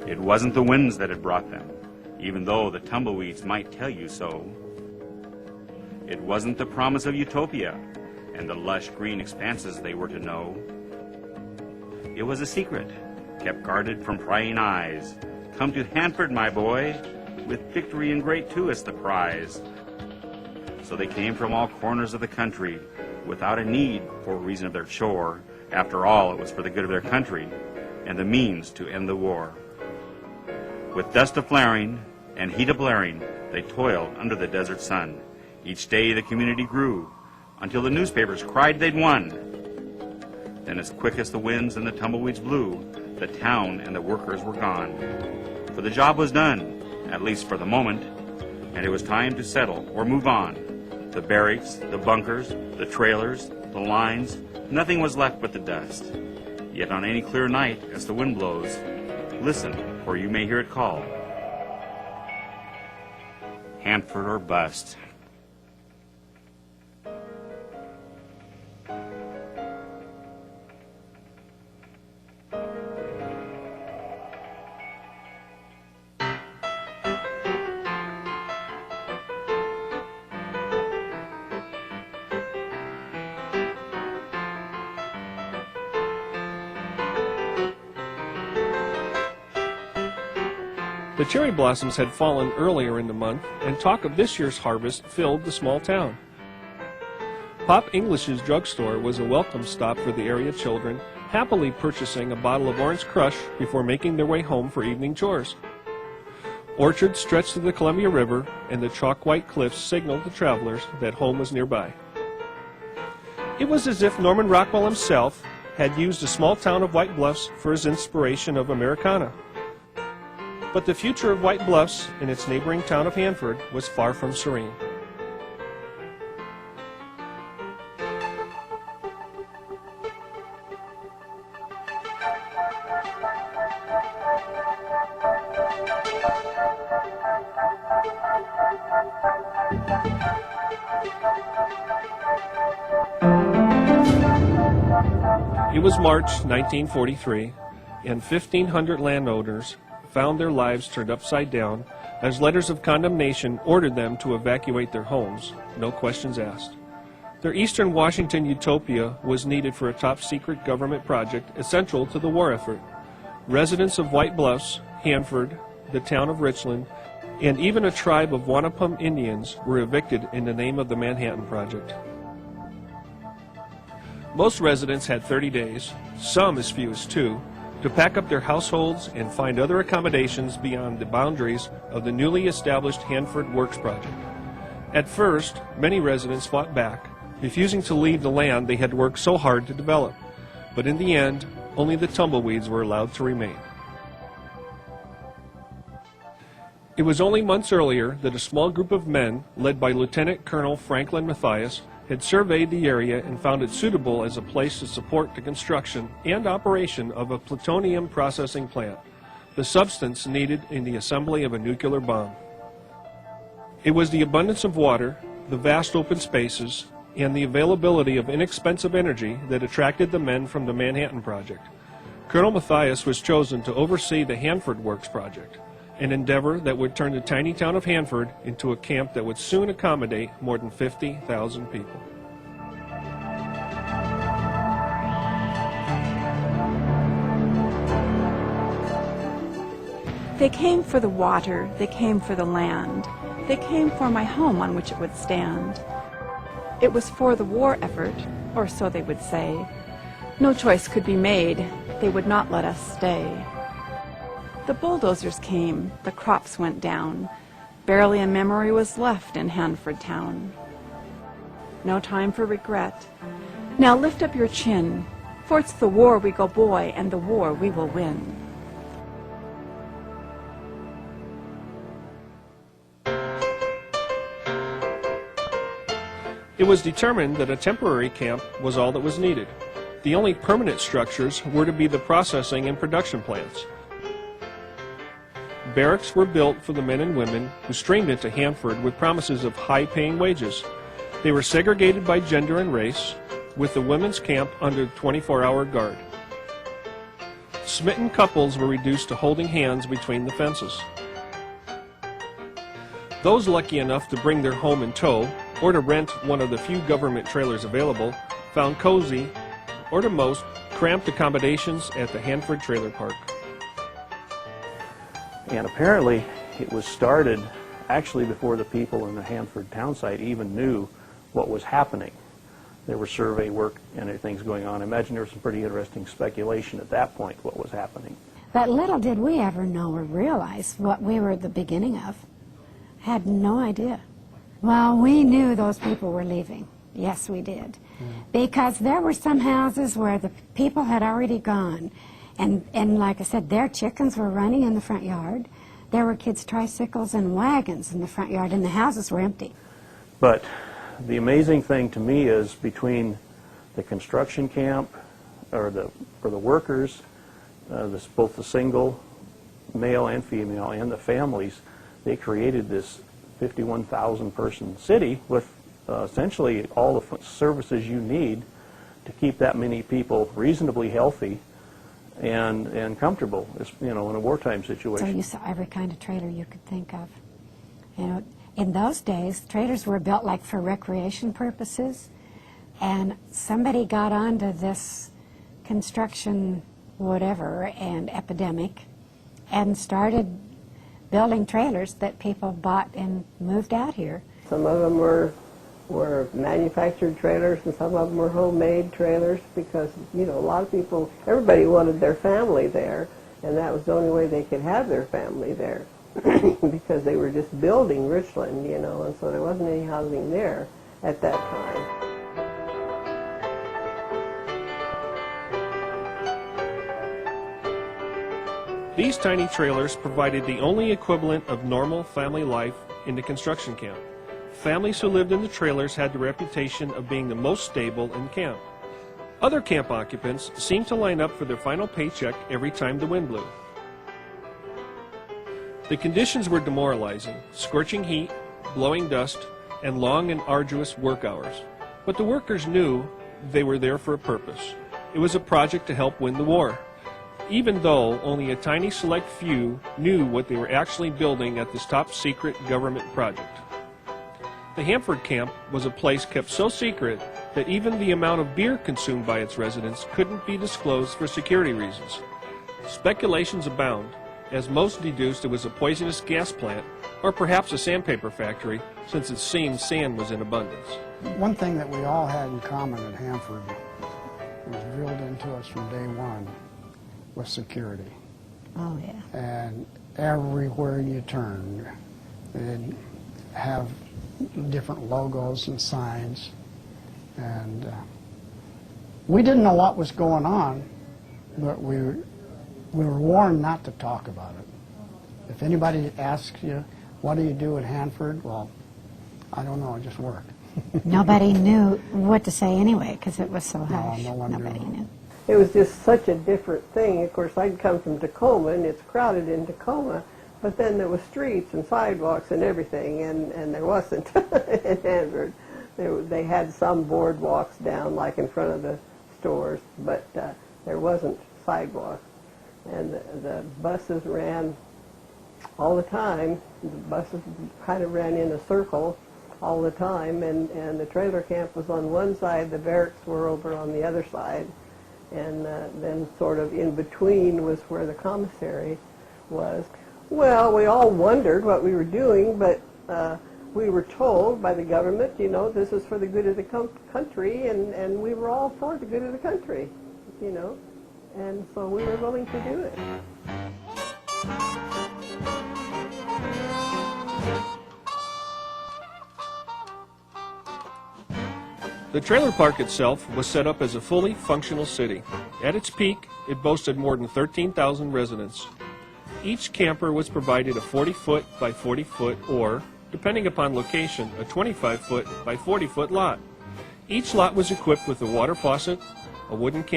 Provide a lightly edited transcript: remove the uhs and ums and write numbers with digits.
It wasn't the winds that had brought them, even though the tumbleweeds might tell you so. It wasn't the promise of utopia and the lush green expanses they were to know. It was a secret, kept guarded from prying eyes. Come to Hanford, my boy, with victory and great too as the prize. So they came from all corners of the country, without a need for reason of their chore. After all, it was for the good of their country, and the means to end the war. With dust a-flaring and heat a-blaring, they toiled under the desert sun. Each day the community grew, until the newspapers cried they'd won. Then as quick as the winds and the tumbleweeds blew, the town and the workers were gone. For the job was done, at least for the moment, and it was time to settle or move on. The barracks, the bunkers, the trailers, the lines, nothing was left but the dust. Yet on any clear night, as the wind blows, listen, for you may hear it call, Hanford or bust. The cherry blossoms had fallen earlier in the month, and talk of this year's harvest filled the small town. Pop English's drugstore was a welcome stop for the area children, happily purchasing a bottle of orange crush before making their way home for evening chores. Orchards stretched to the Columbia River, and the chalk-white cliffs signaled to travelers that home was nearby. It was as if Norman Rockwell himself had used the small town of White Bluffs for his inspiration of Americana. But the future of White Bluffs and its neighboring town of Hanford was far from serene. It was March 1943, and 1,500 landowners found their lives turned upside down as letters of condemnation ordered them to evacuate their homes, no questions asked. Their Eastern Washington utopia was needed for a top-secret government project essential to the war effort. Residents of White Bluffs, Hanford, the town of Richland, and even a tribe of Wanapum Indians were evicted in the name of the Manhattan Project. Most residents had 30 days, some as few as 2, to pack up their households and find other accommodations beyond the boundaries of the newly established Hanford Works Project. At first, many residents fought back, refusing to leave the land they had worked so hard to develop. But in the end, only the tumbleweeds were allowed to remain. It was only months earlier that a small group of men, led by Lieutenant Colonel Franklin Matthias, had surveyed the area and found it suitable as a place to support the construction and operation of a plutonium processing plant, the substance needed in the assembly of a nuclear bomb. It was the abundance of water, the vast open spaces, and the availability of inexpensive energy that attracted the men from the Manhattan Project. Colonel Matthias was chosen to oversee the Hanford Works Project, an endeavor that would turn the tiny town of Hanford into a camp that would soon accommodate more than 50,000 people. They came for the water, they came for the land, they came for my home on which it would stand. It was for the war effort, or so they would say. No choice could be made, they would not let us stay. The bulldozers came, the crops went down. Barely a memory was left in Hanford town. No time for regret. Now lift up your chin, for it's the war we go, boy, and the war we will win. It was determined that a temporary camp was all that was needed. The only permanent structures were to be the processing and production plants. Barracks were built for the men and women who streamed into Hanford with promises of high-paying wages. They were segregated by gender and race, with the women's camp under 24-hour guard. Smitten couples were reduced to holding hands between the fences. Those lucky enough to bring their home in tow, or to rent one of the few government trailers available, found cozy, or to most, cramped accommodations at the Hanford Trailer Park. And apparently it was started actually before the people in the Hanford town site even knew what was happening. There was survey work and other things going on. I imagine there was some pretty interesting speculation at that point what was happening. But little did we ever know or realize what we were at the beginning of. Had no idea. Well, we knew those people were leaving. Yes, we did. Because there were some houses where the people had already gone. And like I said, their chickens were running in the front yard. There were kids' tricycles and wagons in the front yard, and the houses were empty. But the amazing thing to me is between the construction camp, or the workers, both the single, male and female, and the families, they created this 51,000 person city with essentially all the services you need to keep that many people reasonably healthy and comfortable, you know, in a wartime situation. So you saw every kind of trailer you could think of. You know, in those days, trailers were built like for recreation purposes, and somebody got onto this construction whatever and epidemic and started building trailers that people bought and moved out here. Some of them were manufactured trailers, and some of them were homemade trailers, because, you know, a lot of people, everybody wanted their family there, and that was the only way they could have their family there, because they were just building Richland, you know, and so there wasn't any housing there at that time. These tiny trailers provided the only equivalent of normal family life in the construction camp. Families who lived in the trailers had the reputation of being the most stable in camp. Other camp occupants seemed to line up for their final paycheck every time the wind blew. The conditions were demoralizing: scorching heat, blowing dust, and long and arduous work hours. But the workers knew they were there for a purpose. It was a project to help win the war, even though only a tiny select few knew what they were actually building at this top-secret government project. The Hanford camp was a place kept so secret that even the amount of beer consumed by its residents couldn't be disclosed for security reasons. Speculations abound, as most deduced it was a poisonous gas plant, or perhaps a sandpaper factory, since it seemed sand was in abundance. One thing that we all had in common at Hanford was drilled into us from day one was security. Oh, yeah. And everywhere you turned, they'd have different logos and signs. And we didn't know what was going on, but we were warned not to talk about it. If anybody asks you, what do you do at Hanford? Well, I don't know, I just work. Nobody knew what to say anyway, because it was so hush. No one Nobody knew. knew. It was just such a different thing. Of course, I'd come from Tacoma, and it's crowded in Tacoma, but then there was streets and sidewalks and everything, and there wasn't in Hanford. They had some boardwalks down, like in front of the stores, but there wasn't sidewalks. And the buses ran all the time. The buses kind of ran in a circle all the time, and the trailer camp was on one side, the barracks were over on the other side, and then sort of in between was where the commissary was. Well, we all wondered what we were doing, but we were told by the government, you know, this is for the good of the country, and we were all for the good of the country, you know, and so we were willing to do it. The trailer park itself was set up as a fully functional city. At its peak, it boasted more than 13,000 residents. Each camper was provided a 40-foot by 40-foot or, depending upon location, a 25-foot by 40-foot lot. Each lot was equipped with a water faucet, a wooden